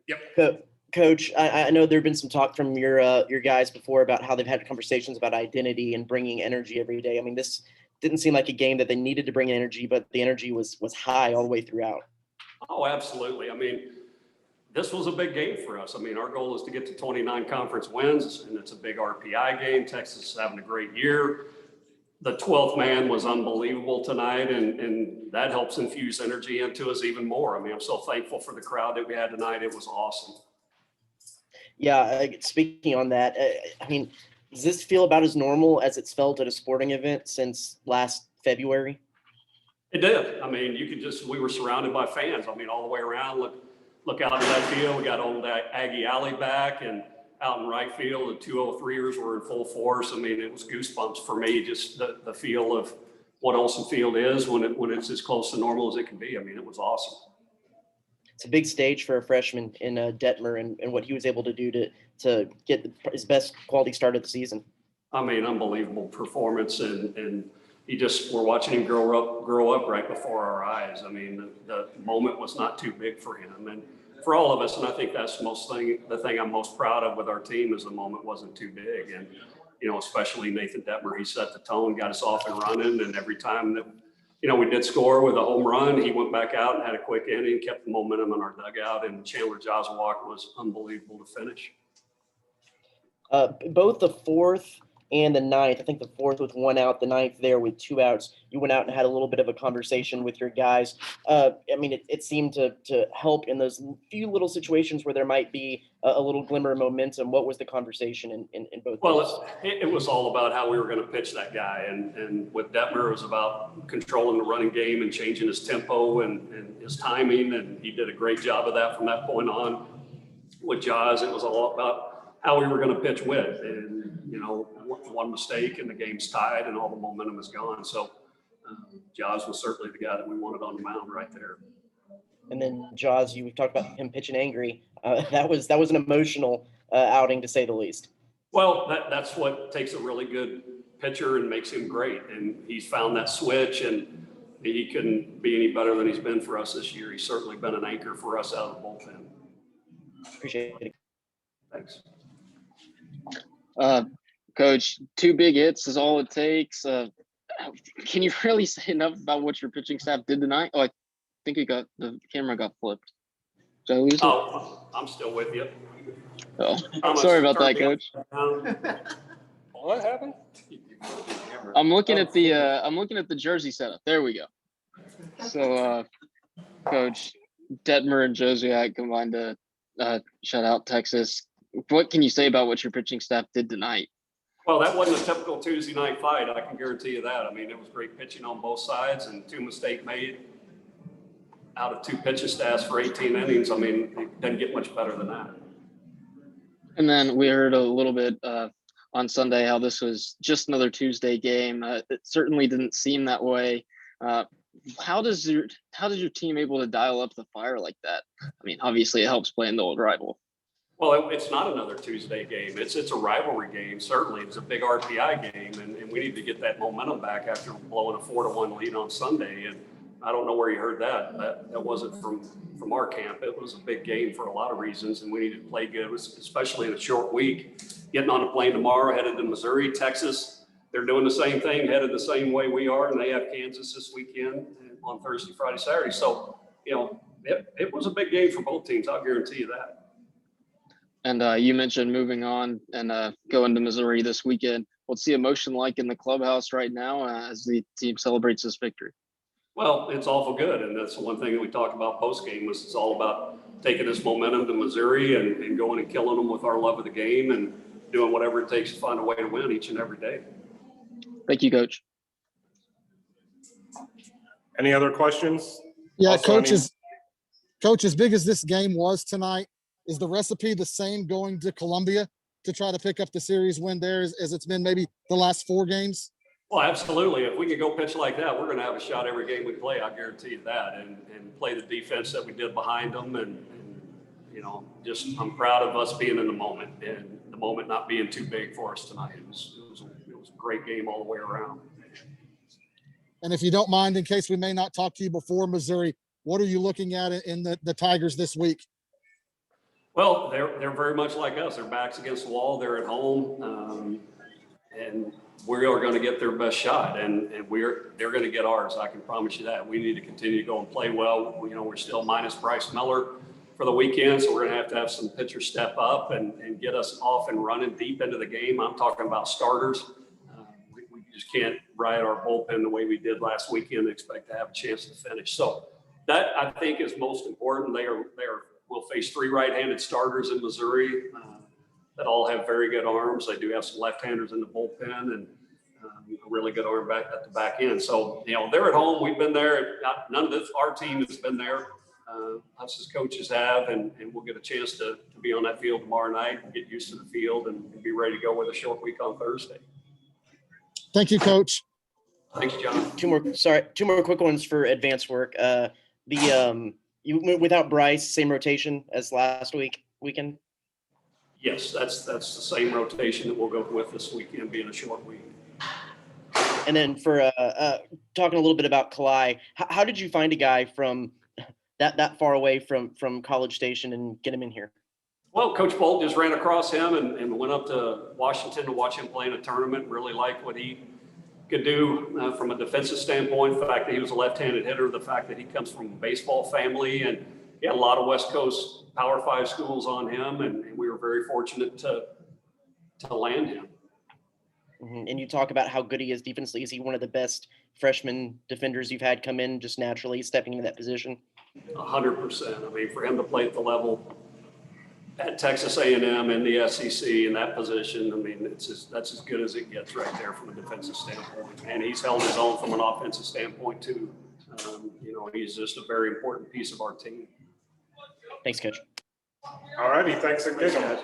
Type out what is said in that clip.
Yep. Coach, I know there have been some talk from your guys before about how they've had conversations about identity and bringing energy every day. I mean, this didn't seem like a game that they needed to bring energy, but the energy was high all the way throughout. Oh, absolutely. I mean, this was a big game for us. I mean, our goal is to get to 29 conference wins, and it's a big RPI game. Texas is having a great year. The 12th man was unbelievable tonight, and that helps infuse energy into us even more. I mean, I'm so thankful for the crowd that we had tonight. It was awesome. Yeah, speaking on that, I mean, does this feel about as normal as it's felt at a sporting event since last February? It did. I mean, we were surrounded by fans. I mean, all the way around. Look out in that field. We got old Aggie Alley back, and out in right field, the 203ers were in full force. I mean, it was goosebumps for me, just the feel of what Olsen Field is when it's as close to normal as it can be. I mean, it was awesome. It's a big stage for a freshman in Detmer and what he was able to do to get his best quality start of the season. I mean, unbelievable performance, and we're watching him grow up right before our eyes. I mean, the moment was not too big for him, and for all of us, and I think that's the thing I'm most proud of with our team is the moment wasn't too big, and especially Nathan Detmer, he set the tone, got us off and running, and every time that we did score with a home run, he went back out and had a quick inning, kept the momentum in our dugout, and Chandler Joswalk was unbelievable to finish. Both the fourth and the ninth, I think the fourth with one out, the ninth there with two outs, you went out and had a little bit of a conversation with your guys. I mean, it seemed to help in those few little situations where there might be a little glimmer of momentum. What was the conversation in both? Well, it was all about how we were going to pitch that guy. And with Detmer, it was about controlling the running game and changing his tempo and his timing. And he did a great job of that from that point on. With Jaws, it was all about how we were going to pitch with. And, one mistake and the game's tied and all the momentum is gone. So Jaws was certainly the guy that we wanted on the mound right there. And then Jaws, we talked about him pitching angry. That was an emotional outing, to say the least. Well, that's what takes a really good pitcher and makes him great. And he's found that switch, and he couldn't be any better than he's been for us this year. He's certainly been an anchor for us out of the bullpen. Appreciate it. Thanks. Coach, 2 big hits is all it takes. Can you really say enough about what your pitching staff did tonight? Oh, I think the camera got flipped. Did I lose it? Oh, I'm still with you. Oh, sorry about that, Coach. What happened? I'm looking at the jersey setup. There we go. So, Coach, Detmer and Josiak combined to shut out Texas. What can you say about what your pitching staff did tonight? Well, that wasn't a typical Tuesday night fight. I can guarantee you that. I mean, it was great pitching on both sides and 2 mistakes made out of 2 pitching staffs for 18 innings. I mean, it doesn't get much better than that. And then we heard a little bit on Sunday how this was just another Tuesday game. It certainly didn't seem that way. How does your team able to dial up the fire like that? I mean, obviously it helps playing the old rival. Well, it's not another Tuesday game. It's a rivalry game. Certainly, it's a big RPI game, and we need to get that momentum back after blowing a 4-1 lead on Sunday. And I don't know where you heard that. That wasn't from our camp. It was a big game for a lot of reasons, and we needed to play good, especially in a short week. Getting on a plane tomorrow, headed to Missouri, Texas. They're doing the same thing, headed the same way we are, and they have Kansas this weekend on Thursday, Friday, Saturday. So, it was a big game for both teams. I'll guarantee you that. And you mentioned moving on and going to Missouri this weekend. What's the emotion like in the clubhouse right now as the team celebrates this victory? Well, it's awful good. And that's the one thing that we talked about post-game was it's all about taking this momentum to Missouri and going and killing them with our love of the game and doing whatever it takes to find a way to win each and every day. Thank you, Coach. Any other questions? Yeah, Also, Coach, as big as this game was tonight, is the recipe the same going to Columbia to try to pick up the series win there as it's been maybe the last 4 games? Well, absolutely. If we could go pitch like that, we're going to have a shot every game we play. I guarantee you that. And play the defense that we did behind them. And I'm proud of us being in the moment and the moment not being too big for us tonight. It was a great game all the way around. And if you don't mind, in case we may not talk to you before Missouri, what are you looking at in the Tigers this week? Well, they're very much like us. Their backs against the wall. They're at home, and we are going to get their best shot, and they're going to get ours. I can promise you that. We need to continue to go and play well. We're still minus Bryce Miller for the weekend, so we're going to have some pitchers step up and get us off and running deep into the game. I'm talking about starters. We just can't ride our bullpen the way we did last weekend and expect to have a chance to finish. So that, I think, is most important. We'll face 3 right-handed starters in Missouri that all have very good arms. They do have some left-handers in the bullpen and a really good arm back at the back end. So, they're at home. We've been there. None of this, our team has been there. Us as coaches have, and we'll get a chance to be on that field tomorrow night and get used to the field and be ready to go with a short week on Thursday. Thank you, Coach. Thanks, John. Two more quick ones for advanced work. You without Bryce, same rotation as last weekend? Yes, that's the same rotation that we'll go with this weekend, being a short week. And then for talking a little bit about Kalai, how did you find a guy from that far away from College Station and get him in here? Well, Coach Bolt just ran across him and went up to Washington to watch him play in a tournament. Really liked what he could do from a defensive standpoint. The fact that he was a left-handed hitter, the fact that he comes from a baseball family, and he had a lot of West Coast Power 5 schools on him, and we were very fortunate to land him. Mm-hmm. And you talk about how good he is defensively. Is he one of the best freshman defenders you've had come in just naturally stepping into that position? 100%. I mean, for him to play at the level at Texas A&M in the SEC in that position, I mean, that's as good as it gets right there from a defensive standpoint. And he's held his own from an offensive standpoint too. He's just a very important piece of our team. Thanks, Coach. All righty, thanks again. Thanks, guys.